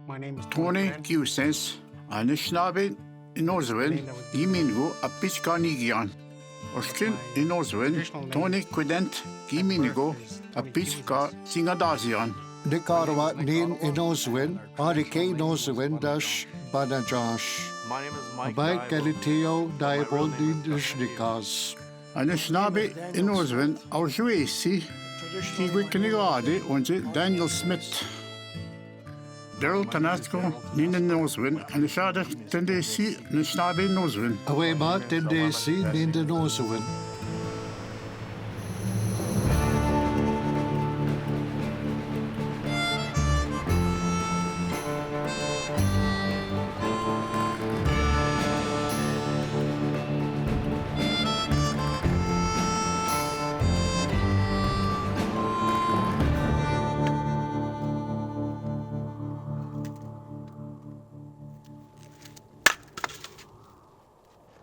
My name is Tony Q-Sense, Anishinaabe Inozwin, Gimingo, Apichkanigian. Oskin Inozwin, Tony Quident, Giminigo, Apichka Singadazian. Nicaragua Nin Inozwin, Arike Inozwin dash Banajash. My name is Mike. Abay Galitio Diabondin Dishnikas. Anishinaabe Inozwin, Aujuesi, Kigwikinigade, und Daniel Smith. Daryl Tanasco, Nina Noswin, and the Shada Tendesi, Nishnaabe Noswin. Away Mat Tendesi Nin the Nozwin.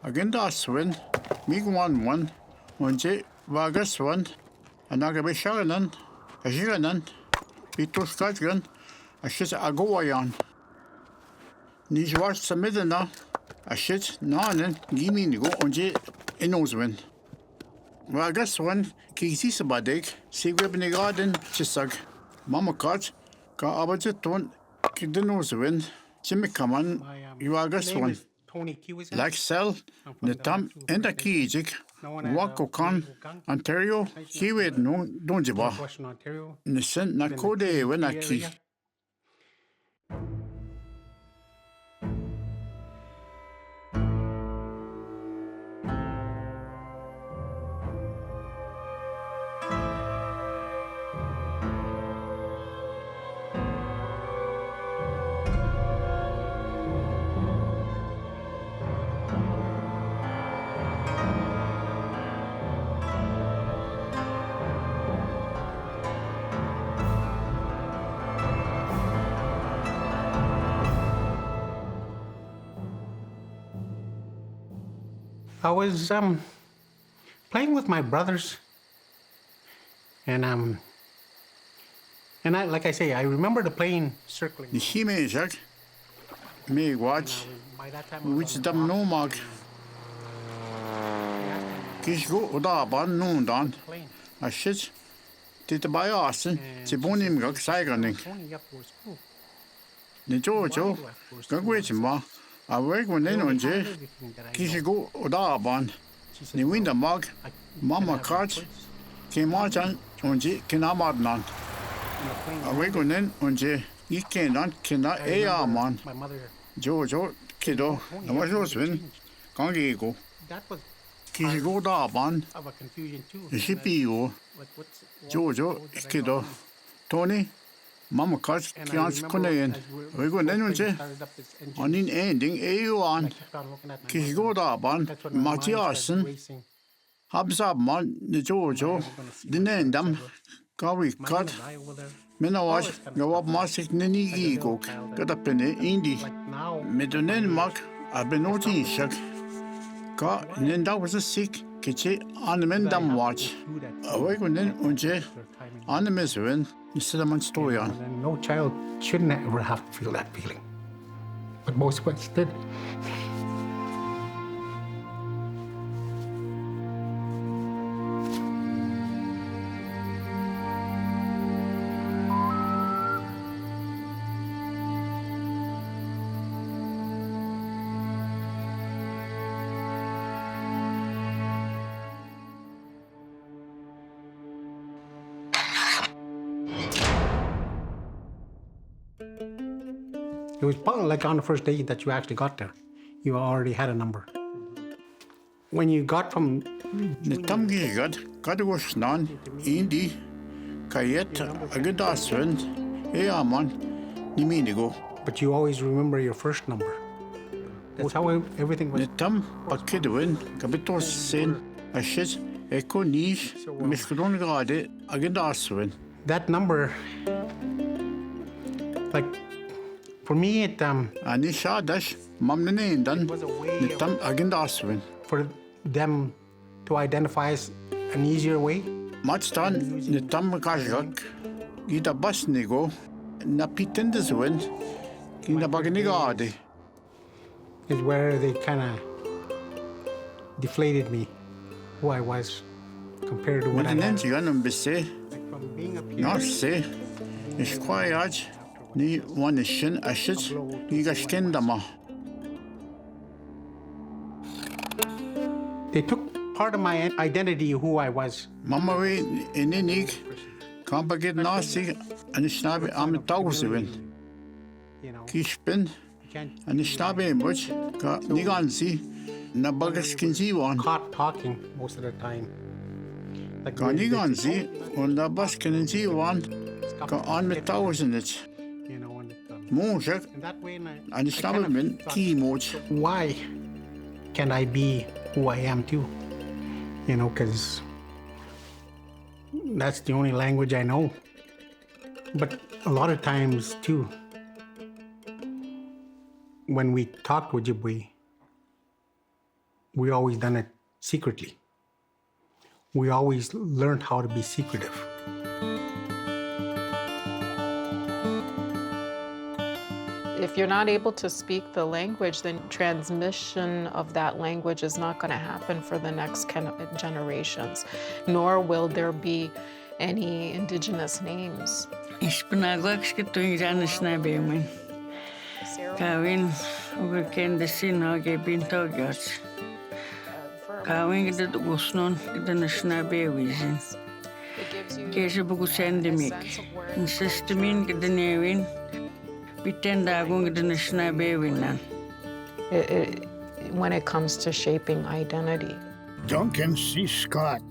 Agenda Swin, Mig 1 Unje Vagaswan, Anagabisharan, Ajiranan, Pituskatgan, Ashit Agoyan. Nijwas Samidana, Ashit Nanan, Giminigo, Unje Inozwin. Vagaswan, Kisisabadek, Sigwebnigaden, Chisag, Mamakat, Ka Abajeton, Kidenozwin, Chimikaman, Yuagaswan. Like Cell, Netam, and a Kijik, Wakokan, Ontario, Kiwed no Donjiba, Nissen Nakode Wenaki. I was playing with my brothers, and I, like I say, I remember the plane circling. The Himejak, may watch, By that time, I was which on dam no mag, Kishgo Odaban Nundan, the plane. a shit, Titabayasin, Tibonim Gak Saiganing, Tony, yep, was cool. the Jojo, Gagwechima, a wake when then on Jay, Kishigo Odaban, the window mug, Mama Cart, Kimachan, Onji, Kinamadnan. A wake when then on Jay, Ikenan, Kina Eaman, My mother, Jojo, Kido, Namajoswin, Kangigo, that was Kishigo Daban, of a confusion too. the Shipio, Like, Jojo, Kido, Tony, Mama Cart, Kians Kunayan. We go then on Jay, on in ending, Euan, Kishigo Daban, Matiasen, Habsabman, the Jojo, the Nendam, Kawi Cut, Menawash, Gawab Masik Nini Go, got up in the Indi, now, Medonen Mark, I've been noting Shak. Ka Nenda was a sick, Kitchi, on the Mendam watch. Awake when then Unje, on the Meswin, instead of Stoyan. and no child shouldn't ever have to feel that feeling. But most of us did. It was probably like on the first day that you actually got there, you already had a number. When you got from The Tamgi got Kadwashnan, Indi, Kayet, Agadaswin, Eaman, Niminigo. but you always remember your first number. That's how everything was. The Tam Pakidwin, Capitos Sen, Ashis, Echo Nish, Miskron Gade, Agadaswin. That number, like, for me, it Anisha Dash, Mamnane Dan, was a way the Tam Agadaswin. for them to identify us an easier way. Matstan, the Tam Kajak, Gita Basnigo, Napitendeswin, Kinda baganigadi. is where they kind of deflated me, who I was compared to what I am. Midinensi ganun bisse. Like from being up here, Narse. Ishkwayaj. Ni wanishin ashit. Ni gashkendama. they took part of my identity, who I was. Mama we ininig. Kampagid nasi. Anishnabi amitawsivin. You know, Kishpin. you can't Anishnabi much. Ka nigansi. Nabagaskinziwan. caught talking most of the time. Like Ka when they- nigansi. Undabaskinziwan. Stop Ka anmitawsinich. you know, Moshak. and that way, and I Anishnabi kind of min thought, kimoch. why can I be who I am too? You know, because that's the only language I know. But a lot of times too, when we talked Ojibwe, we always done it secretly. We always learned how to be secretive. If you're not able to speak the language, then transmission of that language is not going to happen for the next kind of generations, nor will there be any indigenous names. Kawin uga kende sin hage binto gyats. Kawin gida gusnon gida nashna bewizin. Kese bugu sendemik. Insistimin gida nevin. Bitenda agung gida nashna bewinan. When it comes to shaping identity. Duncan C. Scott.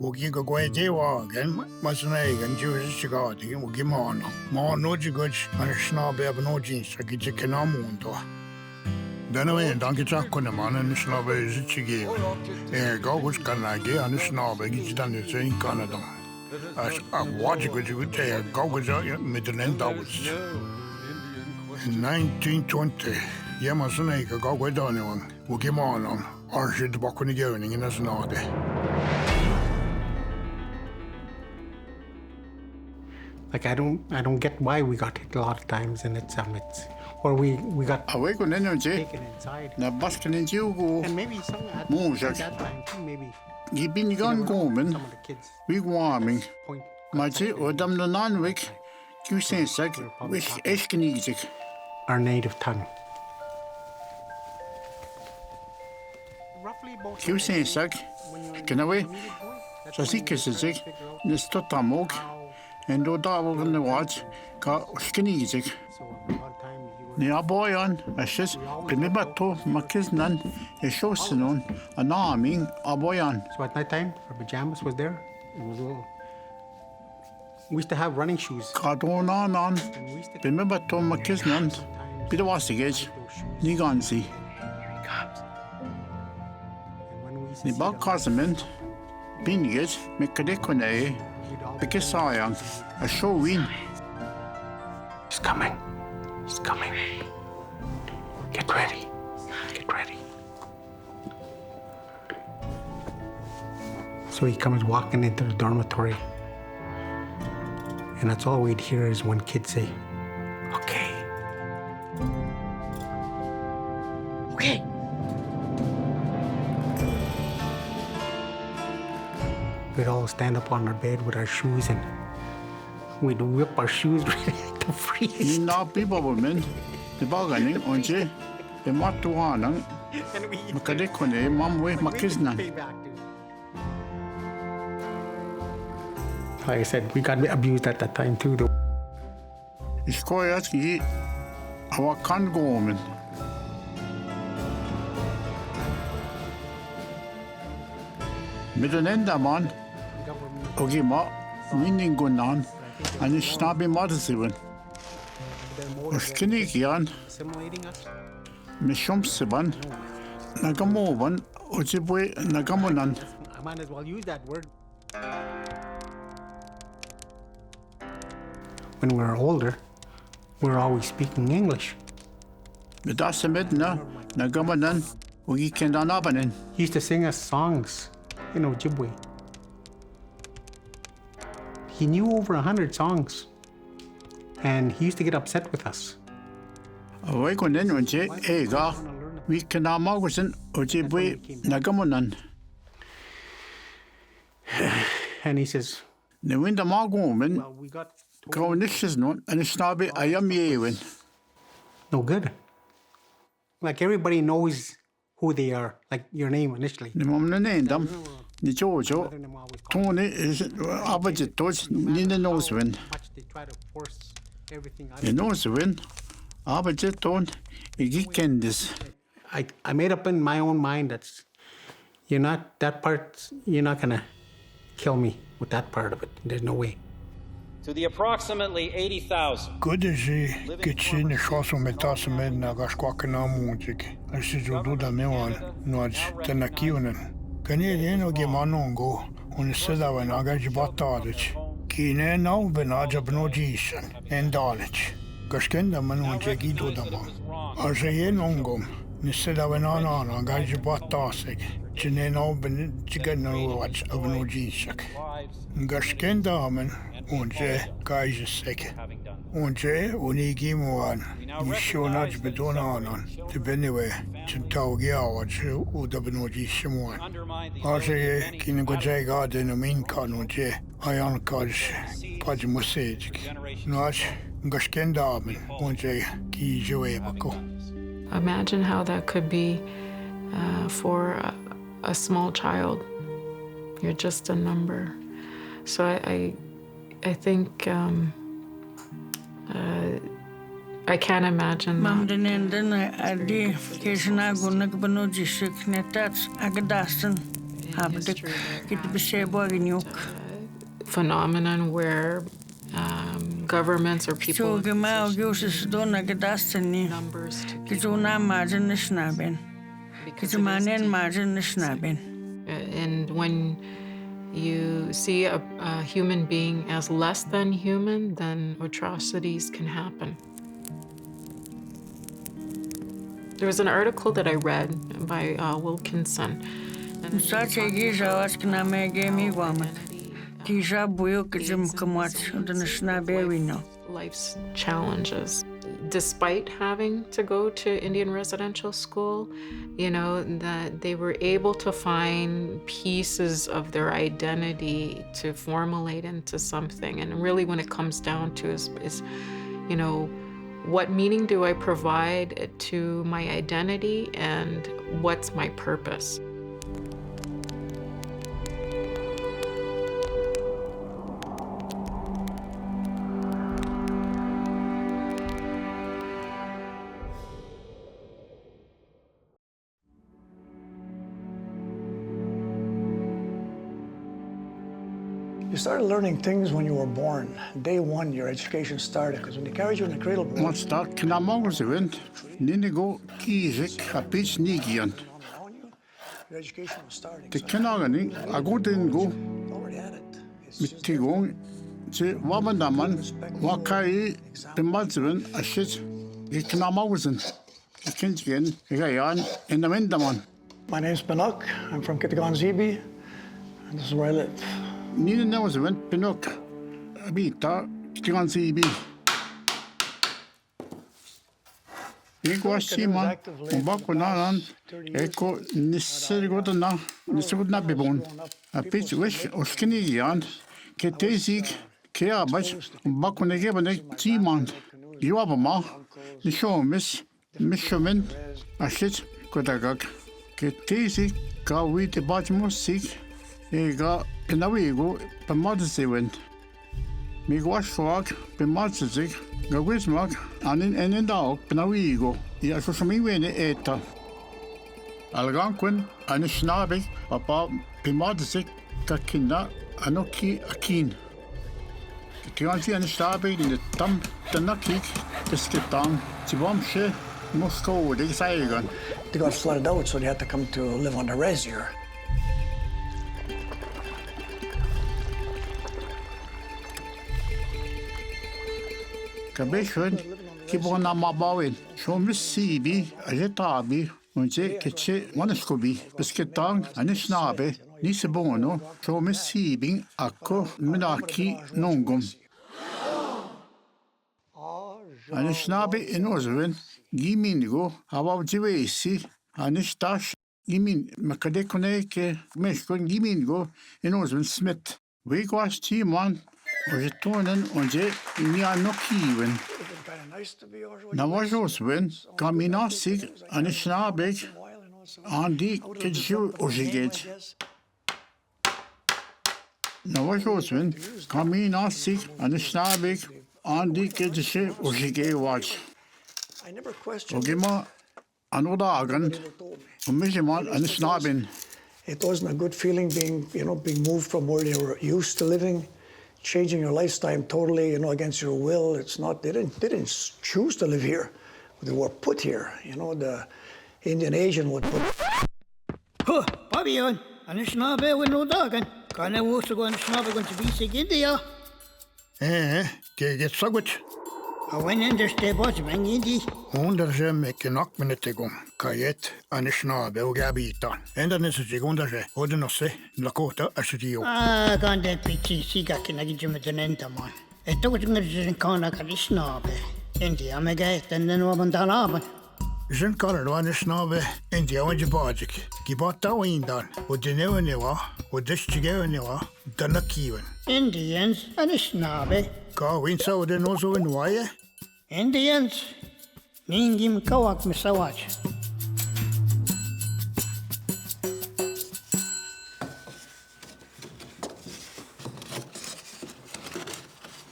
Ugi go gwede wagen, masnegen Jewish Chigati, Ugi Mono. Mono Jiguch, and a snob no jeans, a Gitchikanamundo. Then away and Donkey Chakunaman and the snob is Chigi. A Gogus Kanagi and the snob, a Gitchan is in Canada. As a watch which you would take a Gogus middle end dollars. In 1920, Yamasanaka go with Donovan, Ugi Mono, or should the Bokunigoning in a snode. Like I don't get why we got hit a lot of times, and it's or we got Away con energy. taken inside. Na baskin in Jugo. And maybe some at Moonshak. that time too, maybe Gibin gan some gomen. of the kids Wig warming. point Machi Odam the Nanwick. Q-Sensek. Wish Eshkenizig. our native tongue. Roughly about Q-Sensek. Can away. Sasikisig. Nistotamog. And do double in the watch. Ka Skenizig. so a lot of time you were Ni aboyan. Ashes. Primibato. Makiznan. A showsinon. An arming. Aboyan. so at night time our pajamas was there. It was a little. We used to have running shoes. Kadonanan. And we used to Primibato. Makiznan. sometimes Bidawastigage. those shoes. Nigansi. And when we used to Ni see bag them, kasament. Binigit. Mekadekone. we'd all- Bekesayang. A show win. He's coming. He's coming. Get ready. Get ready. So he comes walking into the dormitory. And that's all we'd hear is one kid say, okay. Okay. We'd all stand up on our bed with our shoes and we'd whip our shoes ready to freeze. Ni na pibabomen. Ni baganing onje. E matuanang. And we Makadekone. Mamwe makiznan. Like I said, we got abused at that time too, though. Iskoyat ki. Awakan gomen. Midonenda man. Ogima. Winingunan. Ani snabi madasiven. Uskinikian. Assimilating us. Mishumsiban. Nagamovan. Ojibwe nagamonan. I might as well use that word. When we were older, we were always speaking English. Midasamedna. Nagamanan. Ugikendan He used to sing us songs in Ojibwe. He knew over 100 songs, and he used to get upset with us. Wai ko nen unche ega we kana magusin Ojibwe nagamunan. And he says, Ne winda magumen well, we got kaunishes non and snabe ayam yewin. no good. Like everybody knows who they are, like your name initially. Ne momna nendam ni jojo Tony is abajit tos ni ne noswin. Much they try to force everything out Ne of you. noswin abajit ton igi kendis. I made up in my own mind that you're not that part. You're not gonna kill me with that part of it. There's no way. To the approximately 80,000 Good as he gets in the shots on Metasamed Nagasquakana Muntik. I said, you do the Mewan, nods, Tanakionan. Canadian or Gimanongo on the Seda and Agajibotadich. Kine now Benajab no Jason and Dalitch. Gaskenda Manon Jagido Damon. Arzayen Ongum, Niseda Venanan, Agajibotasig. Chine now Ben Chigano watch of no Jason. Gaskenda Amen. Onje Gaisek. Onje Unigi Moan. Yishonaj Bedonanon. To Benewe. Chintaugiawach Udabenoji Shimon. Arse Kinagojay Garden of Minkanonje. Ion Kaj Pajimusage. Noach Gaskendamen. Onje Kijoebako. Imagine how that could be for a small child. You're just a number. So I think I can't imagine Mam that. den enden adi kesna gunak bano jishik netats agadasten habdik kit besebo gnyuk. Phenomenon where governments or people So in gemau positions gyusis don agadasten ni numbers to kituna margin nishnaben. Kitumanen margin nishnaben. and when you see a human being as less than human, then atrocities can happen. There was an article that I read by Wilkinson. and Such a giza waskina me gemi wamat. Giza buyo kizim kamwat the nishnabe we know. Life's challenges. Despite having to go to Indian residential school, you know, that they were able to find pieces of their identity to formulate into something. And really when it comes down to is you know, what meaning do I provide to my identity and what's my purpose? You started learning things when you were born. Day one, your education started, because when they carried you in the cradle, bro, Mat start kana magusin ninigo kizik hapich nigian. your education was starting. Te So kanagani agodin go you already had it. It's just mitigong te wamandaman wakai bimatzven ashit kana magusin. Kinchigen gayan in the mendaman. My name's Banuk. I'm from Kitagan Zibi, and this is where I live. Nina Noswin Pinok Abita Kigansi B. Ego Sima, Bakunaran, Echo Nissergodana, Nisugna Bibon, a pitch wish of Skinian, Ketesik, Keabach, Bakunegabane, Timon, Yuabama, the show Miss Mishamin, a shit Kodagak, Ketesik, Kawi the Bajmo Sik. Ega penawigo pemadisiwen. Migwashwag pemadisik gawismak anin enendao penawigo. Ya susamiwene eta. Algonquian anishnabik papa pemadisik kakina anoki akin. Kianti anishnabik in the tam tanakik tiskitang tibamshe Moscow de Saigon. They got flooded out, so they had to come to live on the res here. Kabeshun kibona mabawin show misibi ajetabi unje keche wanaskobi bisketang anishnabe nisebono show misibing akko minaki nongum Anishinaabe Inoswin, Gimingo, Hababjivesi, Anishtash, Gimin, Makadekone, Meshkon Gimingo, Inoswin Smith. Wigwas Timon, Ojetonen, Onje, Nianokiwen. Nawajoswin, Kaminasig, Anishinaabe, Andi Kidshu Ojigate. Nawajoswin, Kaminasig, Anishinaabe, Andi Kidshu Ojigate watch. Ogima Anodagan, Umishiman Anishinaabe. It wasn't a good feeling being moved from where you were used to living, changing your lifestyle totally, against your will. It's not, they didn't choose to live here. They were put here. The Indian Asian would put. Huh, Pabion, Anishinaabe with no dog, and Kana was to go Anishinaabe going to be sick India. Get so good. I went in there, stay watch, man, Indy. Onderze make knock minute Kayet, Anishinaabe, Ugabita. And then is a Gondaje, Odenose, Lakota, Ashidio. Ah, gone that pitchy, Sigak, and I get him at an end, man. It took him in Kana Anishinaabe. India, Megate, and then Wabandanaban. Isn't colored Anishinaabe, India, when you bought it. Gibata Windan, would the never never, would this Chigawa never, Danakiwan. Indians, Anishinaabe. Ka winsa woden also in why? Indians. Ningim kawak misawach.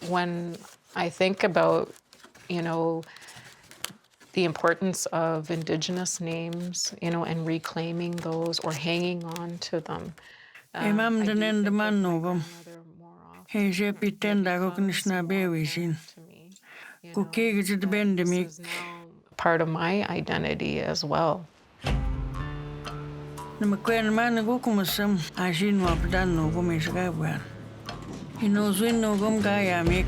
When I think about, the importance of Indigenous names, and reclaiming those or hanging on to them. Imam den man novum. He's APTN Algonquian. Cookie to the pandemic. Part of my identity as well. The McQueen man go come some. I see no up done no go miss Gabriel. He knows when no gum guy I make.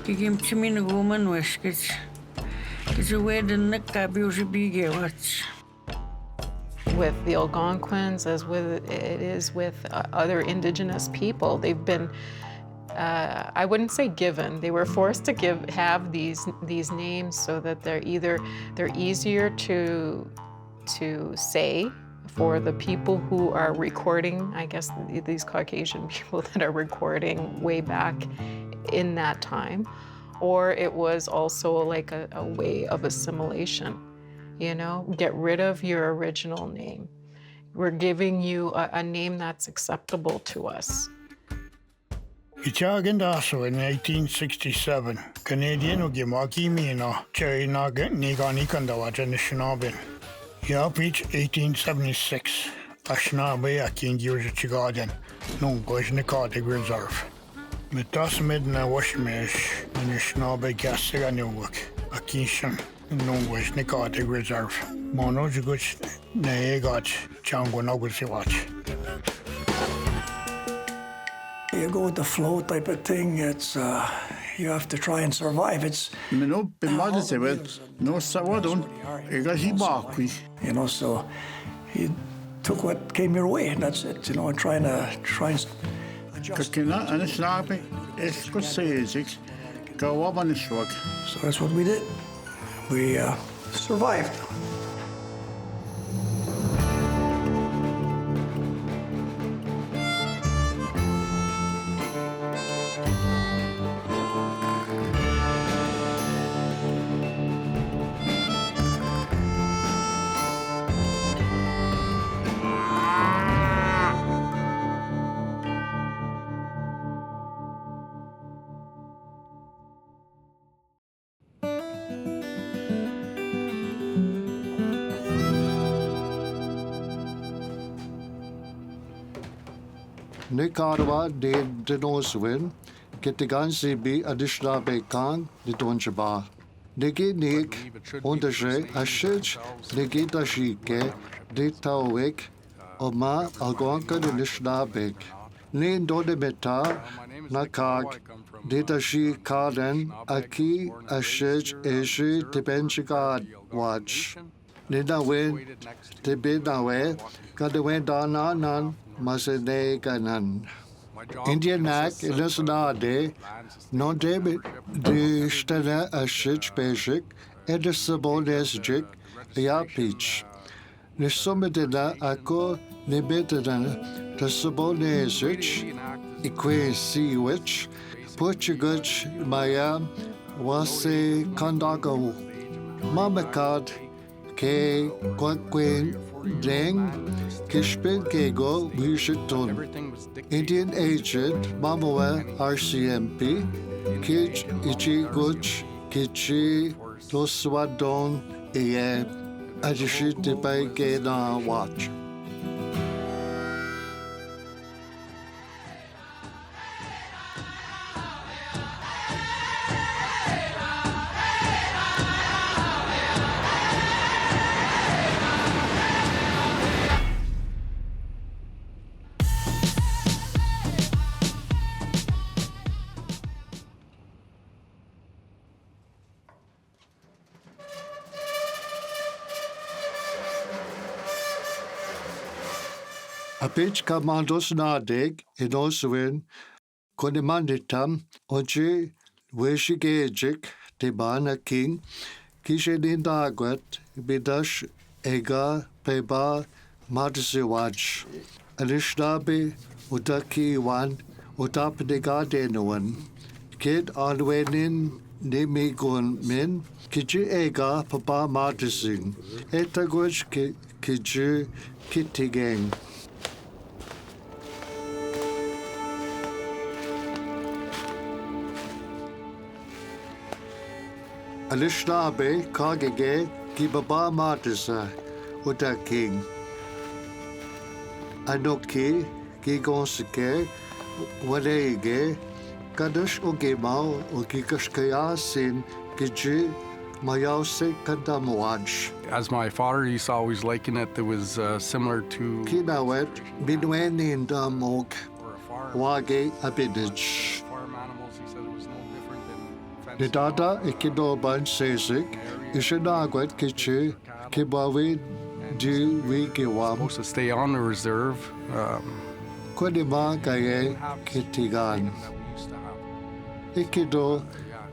He came to me no woman whiskets. It's a way the neck abuse big watch. With the Algonquians, as with it is with other Indigenous people, they've been, I wouldn't say given, they were forced to have these names so that they're easier to say for the people who are recording, I guess these Caucasian people that are recording way back in that time, or it was also like a way of assimilation. Get rid of your original name. We're giving you a name that's acceptable to us. Ichagendaso in 1867, Canadian Ogimaki Mina, Cherry Naga, Nigani Kandawa, Anishinaabe. Yapich 1876, Anishinaabe Akin Georgia Chigaden, Nungosh Nikadig Reserve. Metas Midna Washmesh, Anishinaabe Gassiga Newak, Akinshan. Nungosh Nikadig Reserve. Mono Juguch Negat Chango Nogasiwach. You go with the flow type of thing. It's you have to try and survive. It's no Sawadon, Egashibaki. So you took what came your way, and that's it. Try and adjust. Kakina Anishinaabe Escosesic, Gawabanishwak. So that's what we did. We survived. Nicaragua de Denoswin, Kitigan Sibi Anishinaabe Kang, de Donjaba. Niki Nik, Onderje, Ashich, Niki Dashike, de Tawik, Oma Algonquin Anishinaabe. Nin Dodemeta, Nakak, de Dashi Kaden, Aki, Ashich, Eshi, Tibenchigad Watch. Nidawin, Tibinawe, Kadawen Dana Nan. Masene Ganan. Indian Act is not de non debit de stana a shich basic and a subordinate ya peach. The summit in that ako limited the subordinate equa see which Portuguese maya was a condago mamakad ke quaquin deng kishpin kego wishiton Indian agent mamawa RCMP kich ichi guch kichi loswadon e ajishit by gena watch. A pitch commandos nadig in Oswin, Konimanditam, Oji, Weshigejik, Tibana King, Kishin Dagwet, Bidash, Ega, Peba, Madisiwaj, Alishnabi, Utaki one, Utapdigadenuan, Kid Alwenin, Nimigun Min, Kiji Ega, Papa Madising, Etagwich Kiji Kittigang. Alishnabe Kagege Gibaba Matisa Uta King Anoki Gigonsike Wadege Kadash Ogema Okikashkaya Sin Giji Mayause Kadamwaj. As my father used to always liken it, was similar to Kinawet Bidwen in Damok Wage Abidij. The data ikidoban sesik ishinagwet kichi kibawi di wikiwam. Supposed to stay on the reserve. Kwadima kaye kitigan. Ikido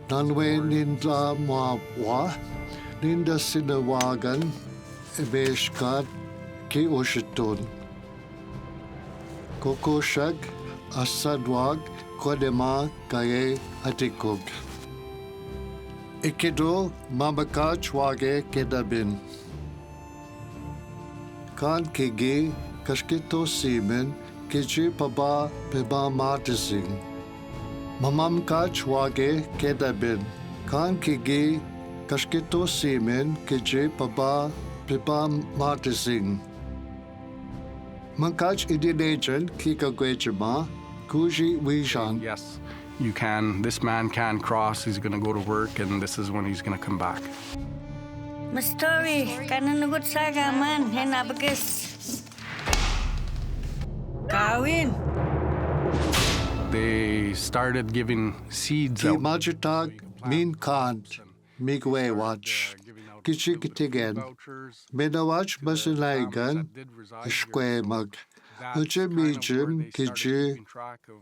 nanwe ninda mwa ninda sinawagan ebeshkat ki ushitun. Kokoshag asadwag kwadima kaye atikug. Ikido mamaka chwage kedabin. Kan kigi kashkito simen kiji paba peba martising. Mamamka chwage kedabin. Kan kigi kashkito simen kiji paba peba martising. Mankach idinajan kikagwejima kuji wishan. Yes. You can, this man can cross, he's going to go to work, and this is when he's going to come back. Mastori, kananugot saga man, henabagis. Kawin. They started giving seeds Ki out. majitag min kant migwe watch. Kichikitigen. Menawach basilaigan ishkwe mag. Uche mijim kiji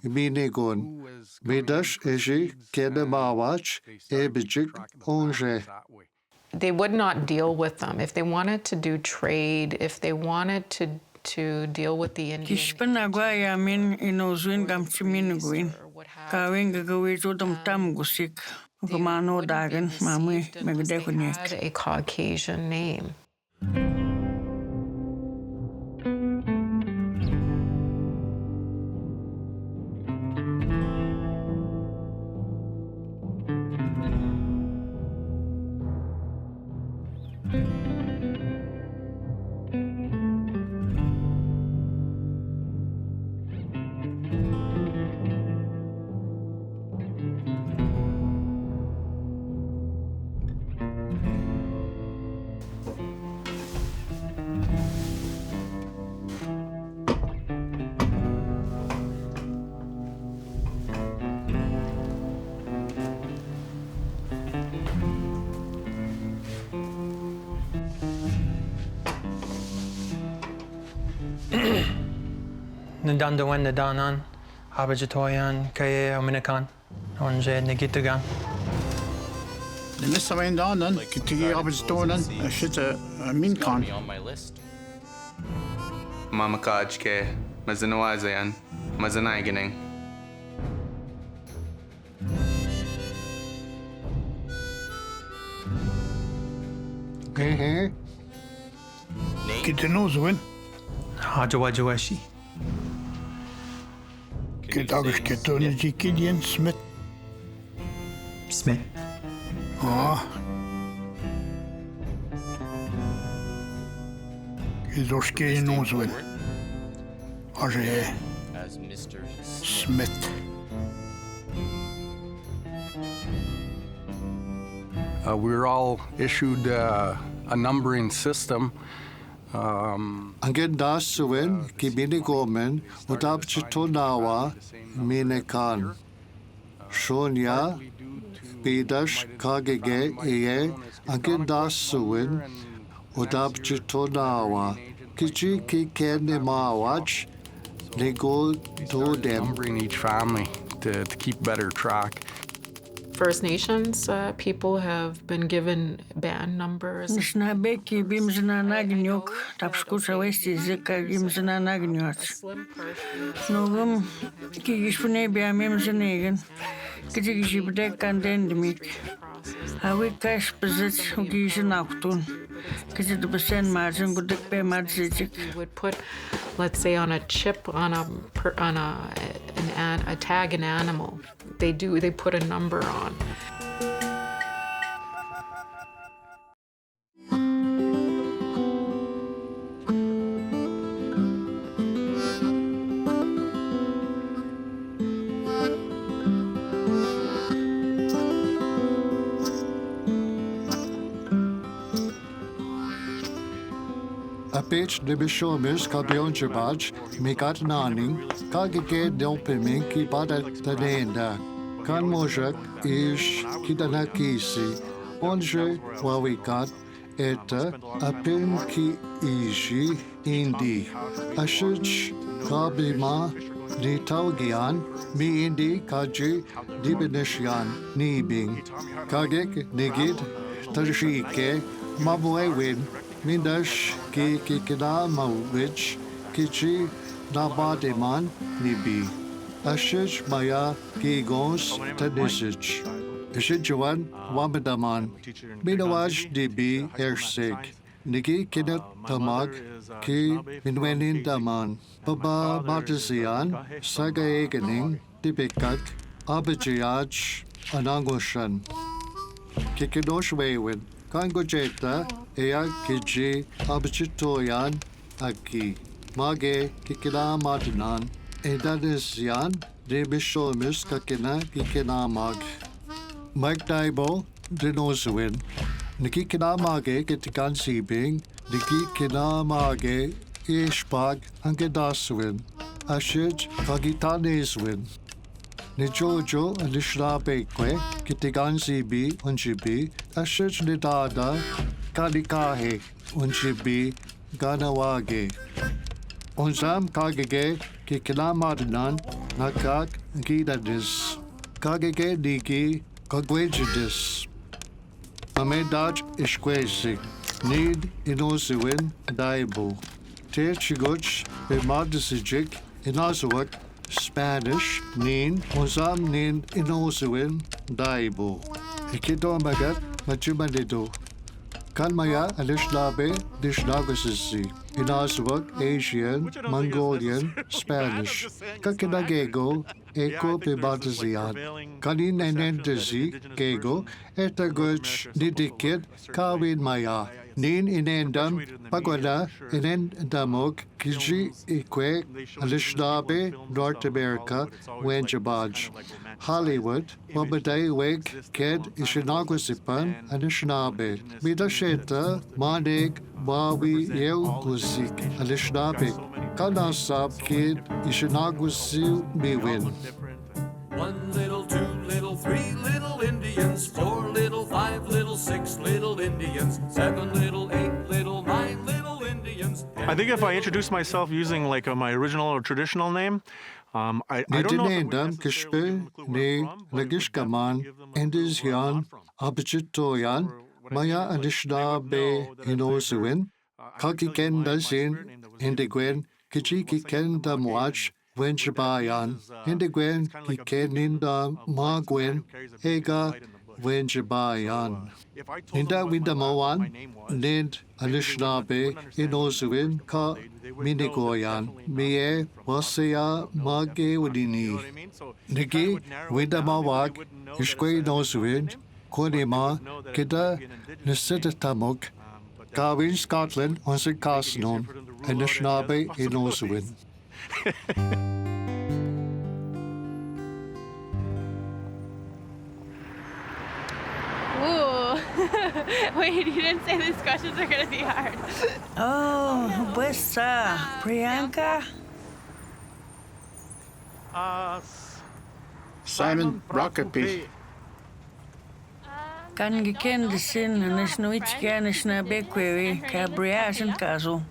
minigun. Midash eji kedamawach ebijik onje. They would not deal with them. If they wanted to do trade, if they wanted to deal with the Indian Kishpanagwa yamin inozwin gamchiminugwin. Kawin gagawin dam tam gusik. Kumano dagan mami magdekunik. had a Caucasian name. Nadandawen Nadanan, Abajatoyan kaya Ominikan, onje Nigitugan. The next one down, Kitty Abstonan, shit a Minkan. On my list. Mamakaj ke Mazanawazayan, Mazanaiganing. Kita knows when. Hajawajawashi. Kita kita ni Gideon Smith. Smith. Ah. Kita knows when. Aje As Mr. Smith. We were all issued a numbering system. Angin dasuin kibini gomen utap chitonawa minekan. Shonya Pidash kagege iye angin dasuin utap chitonawa. Kichi kikene mawach nego do dem. Numbering each family to keep better track. First Nations people have been given band numbers. Nishna beki bimzina nagnyok, tapskusa westi zika bimzina nagnyots. Nogum ki gishpune bia mimzinegen, kiti gishibde kandendemik. Hawi kash bezit ugishin aktun. Kiti de besen margin gudik be marzidik. We would put, let's say, on a chip on a tag an animal. They put a number on. Apech de bishomis kabion jabaj mikat naning kagege delpiming ki bada tanenda. Kan mojak ish kidanakisi onje wawikat eta apin ki ishi indi. Ashich kabima di taugian mi indi kaji dibinishan nibing. Kagek nigid tajike mabwewin. Mindash ki kikina mawich kichi nabademan nibi. Ashish maya ki gons tanisich. Ishijuan wamadaman. Minawaj dibi ersig. Niki kinat tamag ki minwenin daman. Baba matazian sagaeganing dibikak abajiyaj anangoshan. Kikinosh wewin. Kangojeta ea kiji abchitoyan aki. Mage kikina matinan. Edanesian de bishomis kakina kikina mag. Mike Daibo dinosuin. Niki kina mage kitikan sibing. Niki kina mage ishpag angedasuin. Ashij kagitaneswin. Ni Jojo Nishnabekwe, Kitigan Zibi, Unjibi, Ashij Nidada, Kalikahe, Unjibi, Ganawage. Unzam Kagege, Kikilamadnan, Nakak, Gidadis, Kagege Niki, Kagwejidis. Amedaj Ishkwesi, Need Inosuin, Daibu. Te Chiguch, Bemadisijik, Inazuak, Spanish, nin, mozam nin inosuin, daibo. Ikito magat, machimanido. Kalmaya alishlabe, dishnagosisi. Inasuak, Asian, Mongolian, Spanish. Kakinagego, eko pibatazian. Kanin enendezi, gego, etaguch, nidikit, kawin maya. Nin inendam, pagwala, inendamok, kiji ikwe, alishlabe, North America, Wenjabaj. Hollywood, Wabaday Wig, Ked, Ishinagwasipan, Anishnabe. Midasheta, Manig, Wawi, Yeu, Guzik, Alishnabe. Kanasab, Kid, Ishinagwasi, Miwin. 1 little, 2 little, 3 little Indians, 4 little, 5 little, 6 little Indians, 7 little, 8 little, 9 little Indians. I think if I introduce myself using like my original or traditional name, Ni dinendam kishpe ni nagishkaman endizyan abjitoyan maya Anishinaabe inosuin kakiken dalsin indigwen kichikiken damwach wenjabayan indigwen kikeninda magwen ega wenjabayan. Ninda windamawan nind Anishinaabe inosuin ka minigoyan mie wasaya mage wadini. Niki windamawag ishkwe inosuin Konima kita Nisitatamuk Gawin Scotland on St. Casnon and Anishinaabe inosuin. Ooh. Wait, you didn't say these questions are going to be hard. Oh, pues, Priyanka? Simon Rockaby. Kan gekende sin is nooit gerne snabe kwewi ka briasen kaso.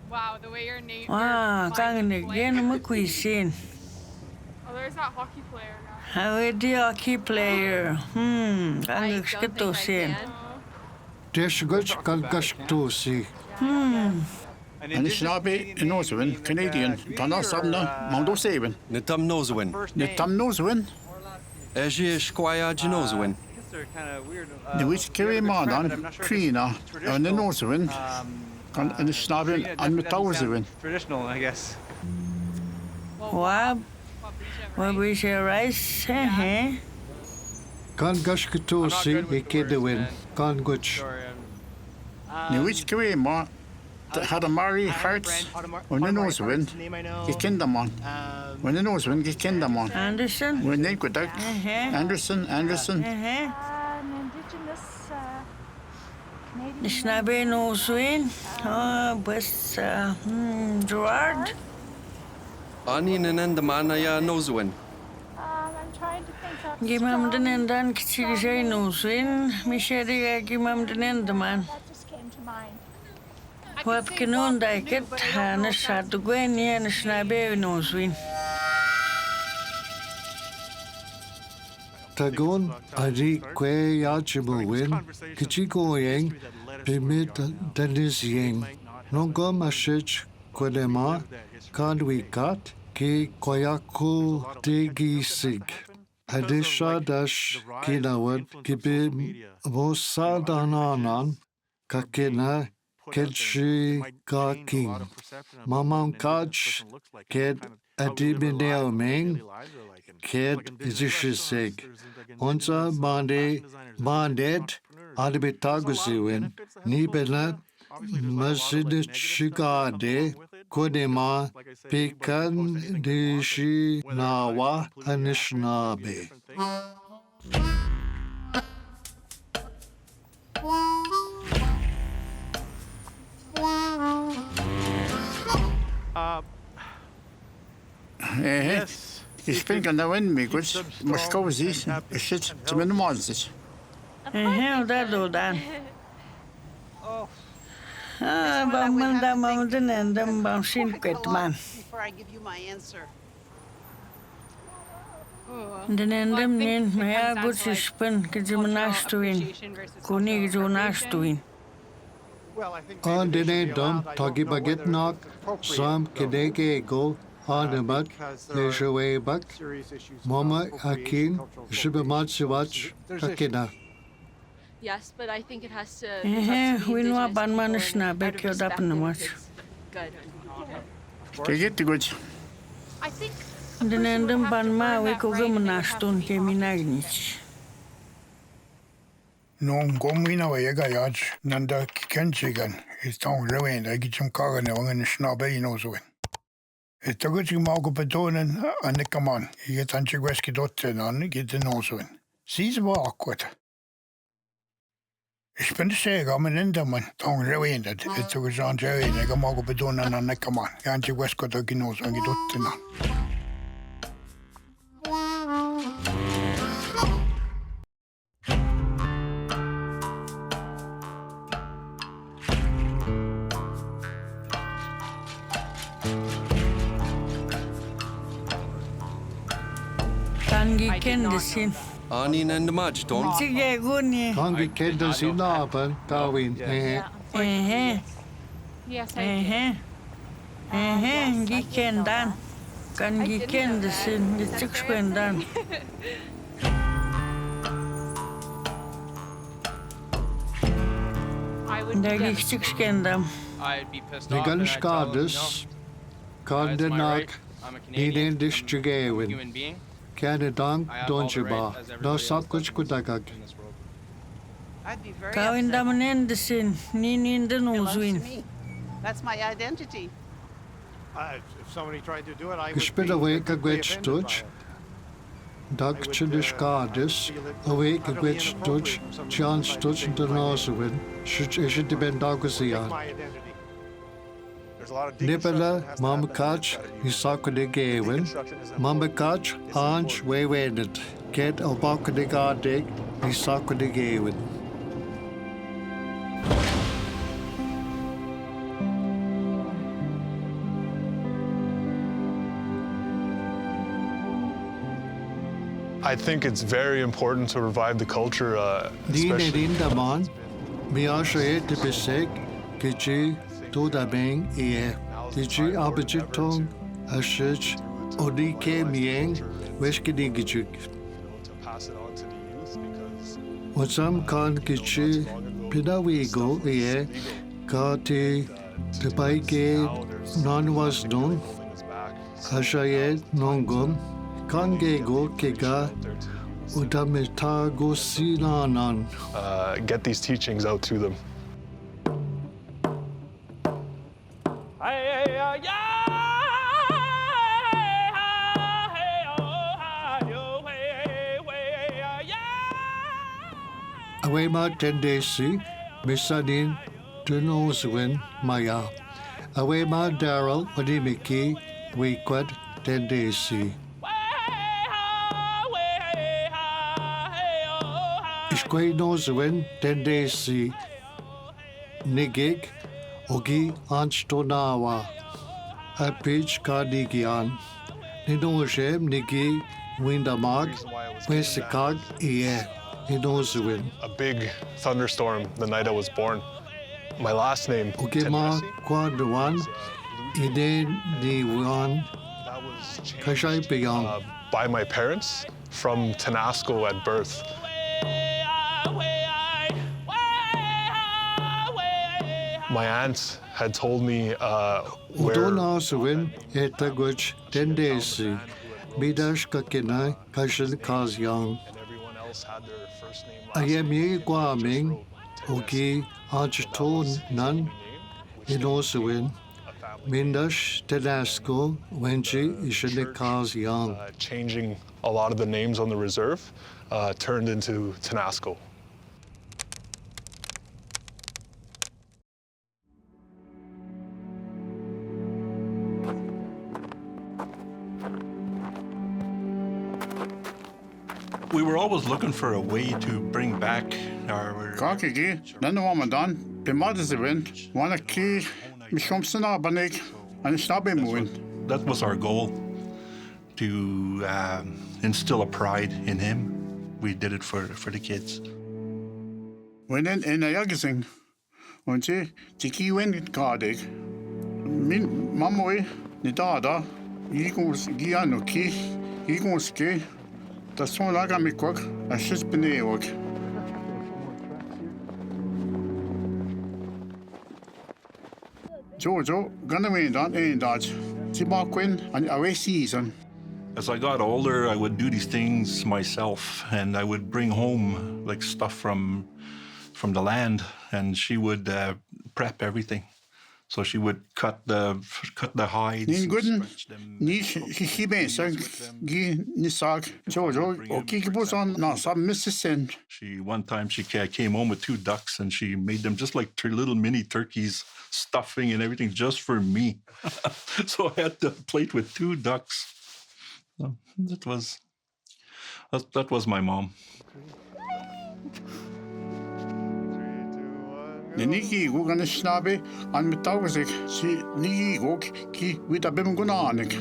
Wow, the way your name. Kan gen mo kwisin. Oh, there's that hockey player now. How the hockey player? Kan gekito sin. Desguch kalgashtosi. Anishinaabe inosuin Canadian. Tana sabna Mondo Sabin. Nitam Noswin. Nitam Noswin. Eji Squire Genoswin. The which carry Madan, Krina, and the Noswin, and Anishinaabe and Metawswin. Traditional, I guess. Wab? Wabi se rice, eh? Kan gashkatosi ikedewin. Kan guch. The which carry Ma had a Mary Hearts when the Noswin, he Kindamon. When the Noswin, he Kindamon. Anderson? When they could Anderson. An indigenous Canadian. Snabe Noswin? Oh, pues, Gerard? Ani Nenendaman ya Noswin. I'm trying to think of. Gimam denendan kichigay Noswin. Misheri gimam denendaman. That just came to mind. Wap kinon daiket na shadugwen ya na snabe Noswin. Tagon ari kwe yachimuwin kichikoyeng pimit denisyeng nongom ashich kwelema kanwikat ki koyaku degisig. Adisha dash kinawad kibi mosadananan kakina Kedshi Gaking. Mamam Kach Ked Adibineoming Ked Izishisig. Onza Bandet Adibitagusiwin Nibela Masidishigade Kodema Pikan Dishi Nawa Anishinaabe. Yes. Ich bin genau in mir gut. Moskau ist shit zu mir normal ist. Dan. Bang da mam denendam bang sin kwetman. Before I give you my answer. Denendam nin maya gut sispen kizimnastuin. Kuni gizonastuin. On dinedam tagibagitnak sam kedeke go Anabat Leshawebak Mama Akin Shibamatsuwach Akina. Yes, but I think it has to. We know about Manishna back your up in the much. Good. Get the good. I think. The Nandam Banma, we could go Manaston came in Agnich. No, Gomina, Yagayaj, Nanda Kenchigan, his tongue ruined. I get some car and the snobby knows when. It's a good Margo Petonen and the command. You get Anchigweski Dotten on, get the nose one. Sees awkward. Ich bin der Säger, men Enderman, tongue ruined. It's a good John Jerry, and I got Margo Petonen and the command. Anchigwesko Doginos and get Dotten on. Kangi kendesin. Anin and the Maj, don't. Sige guni. Kangi kendesin aban kawin. Yes, I did. Gikendan. Kangi kendesin. Gitsikwendan. Dagi gitsikskendam. I'd be pissed The off and gun I'd tell them, skadus. no, it's my right. Kandenak. I'm a Canadian. Ninen dish I'm a chugewin. human being. Canadang I have all the donjiba. right as No everybody else sakuch does kudagag. in this world. I'd be very Kawin upset. daman endesin. Ninin den Belongs to uzwin. me. That's my identity. If somebody tried to do it, I would Gespit be away deeply kagwech offended by tuch. it. Dag chilish gadis. Away kagwech tuch. Chan tuch the noswin. Should depend dagusian. My identity. Nibala, Mamakach, Isakudegewin, Mamakach, Anj, Waywendet, Get Albakadegadig, Isakudegewin. I think it's very important to revive the culture, Dine especially. Rindaman, Miasha Etibisek, Kichi, Todabeng, Ie, Kichi Abajitong, Ashich, Odike Mieng, Weshkidigichuk. To pass it on to the youth because Watsam Khan Kichi, Pidawigo, Ie, Kati, Tepaike, Non was done, Ashayet, Nongum, Kangego, Kega, Udamitago Sinanan. get these teachings out to them. Away ma tendesi, Misanin, Tunoswin, Maya. Away ma Daryl, Wadimiki, Wequad, Tendesi. Ishquay Noswin, Tendesi, Nigig, Ogi, Anstonawa. A pitch Cardigian. Ninoshem, Nigi, Windamag, Wesikag, Ie. A big thunderstorm the night I was born. My last name, Ogima Kwanduan, Iden Niwan, Kashai Piyang. by my parents from Tenasco at birth. My aunt had told me where Udona Suwin, Etaguch, Tendesi, Midash Kakina, Kashan Kazyang. everyone else had their first name. Ayemi Guaming, Ogi, Anchaton Nan, Inosuin, Mindash, Tenasco, Wenchi, Ishanikaz Yang. Changing a lot of the names on the reserve turned into Tenasco. We were always looking for a way to bring back our... Kakigi, then the woman done, the mother's event, one a key, Mishomsana Banik, and Snabe Moon. That was our goal, to instill a pride in him. We did it for the kids. When in a yagising, when she, Tiki went Cardig, Min Mamoy, Nidada, Eagles Gianoki, Eagles Gay, the son Lagamikok, a Shispinewok. Jojo, Gunaway done, ain't Dodge, Tibaquin, and away season. As I got older, I would do these things myself, and I would bring home like stuff from the land, and she would prep everything. So she would cut the hides. Nin gooden, ni hibesa, gi nisag, Jojo, or Kikibus on Nasa, Mrs. Sen. One time she came home with 2 ducks, and she made them just like little mini turkeys, stuffing and everything just for me. So I had the plate with 2 ducks. So that was my mom. The Niki go gonna snabby and Metausik, see Niki go ki with a bim gunanik.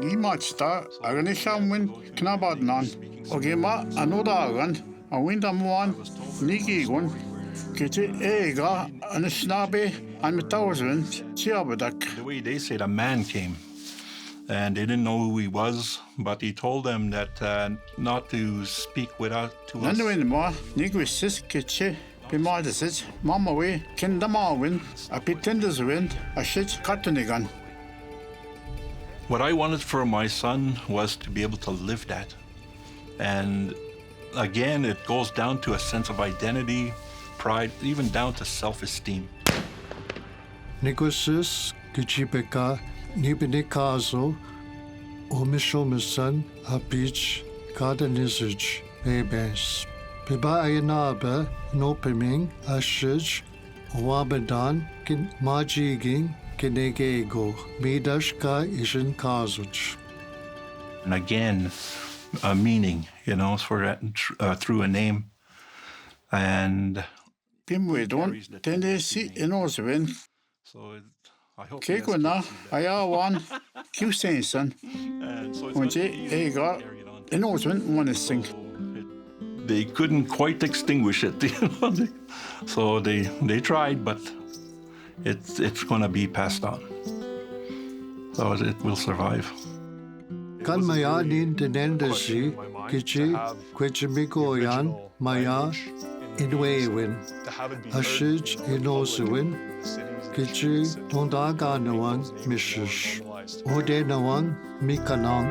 Gi matsta agani shamwin knabad nan. Ogema anodagan a windamuan nigigun kiti ega an snabe an metawswin chiabadak. The way they said a man came, and they didn't know who he was, but he told them that not to speak without to us. Nanwin ma nigwisis kichi bimadasit mama we kindamawin a pitendeswin a shit katunigan. What I wanted for my son was to be able to live that. And again, it goes down to a sense of identity, pride, even down to self-esteem. Nigwisis kichipeka nibinikazo omishomisan a beach gardenisage babes. Piba ayanabe nopiming a shij wabadan kin majiging kinegego midashka ishin kazuch. And again, a meaning, you know, for through a name. And Pimwedon tendesi inoswin. so I hope Kekuna ayawan Kusenson. Unje ega inoswin monising. they couldn't quite extinguish it, you know. So they tried, but it's going to be passed on. So it will survive. Kan maya nin tenendesi kichi kwechimigoyan maya inwewin ashij inoswin kichi tondaganawan mishish odenawan mikanang.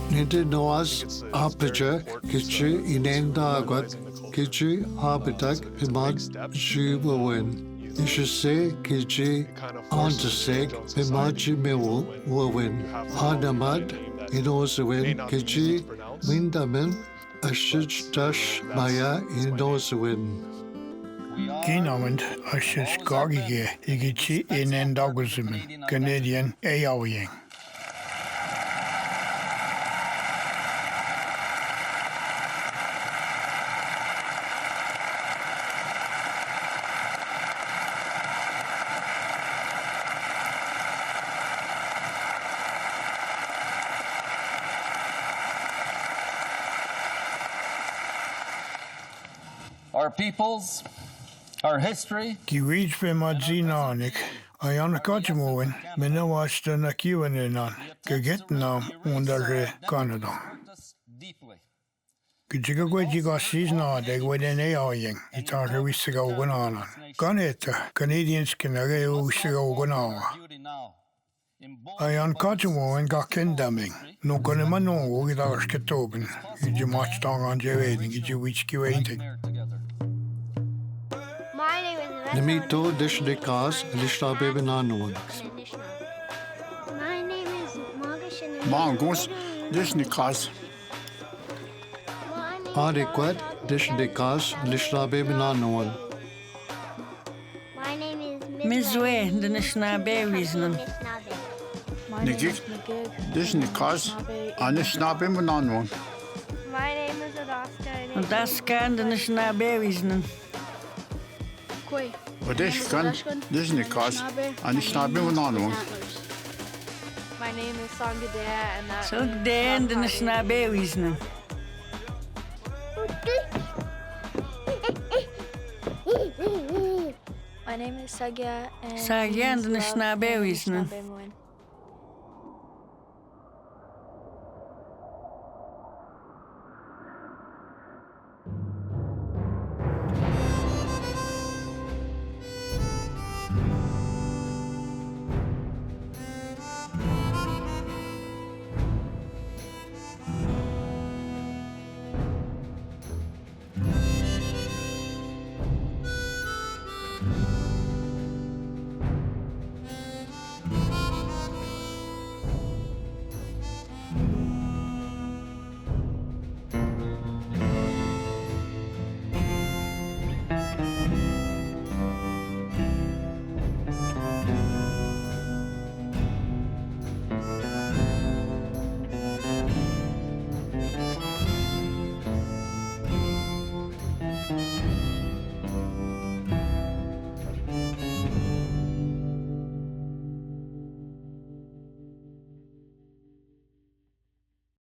Ninte noas apaja kichi inendagat kichi habitak pimad shubawin. Ishase kichi antaseg pimaji mewu wawin. Hadamad inosawin kichi windamin ashij dash maya inosawin. Ginamend ashis gagige igichi inendaguzimin Canadian ayawing. Our peoples, our history. Giwich be madzinanik. Ayan kajamoin minawasta na kiwanenan. Gagetnam under Canada. Gijiga gwejiga seasna de gweden aying. Itar wisiga ugananan. Ganeta Canadians kinare wisiga uganawa. Ayan kajamoin ga kendaming. No gonna mano without sketoben. Giji match dong on jeveding. Giji wich kiwainting. Nimito dishdikas lishtabebinanuan. My name is Margash and Mongoose dishnikas. Adequate dishdikas lishtabebinanuan. My name is Mizwe, the Nishnabewisnan. Nigik dishnikas anishnabimananuan. My name is Adaska. Daskan, the Nishnabewisnan. Odeshkan dishnikas anishnabimananuan. My name is Sangadea, and that So then the Nishnabewisnan. My name is Sagya and Sagya and the Nishnabewisnan. Nishnabemoin.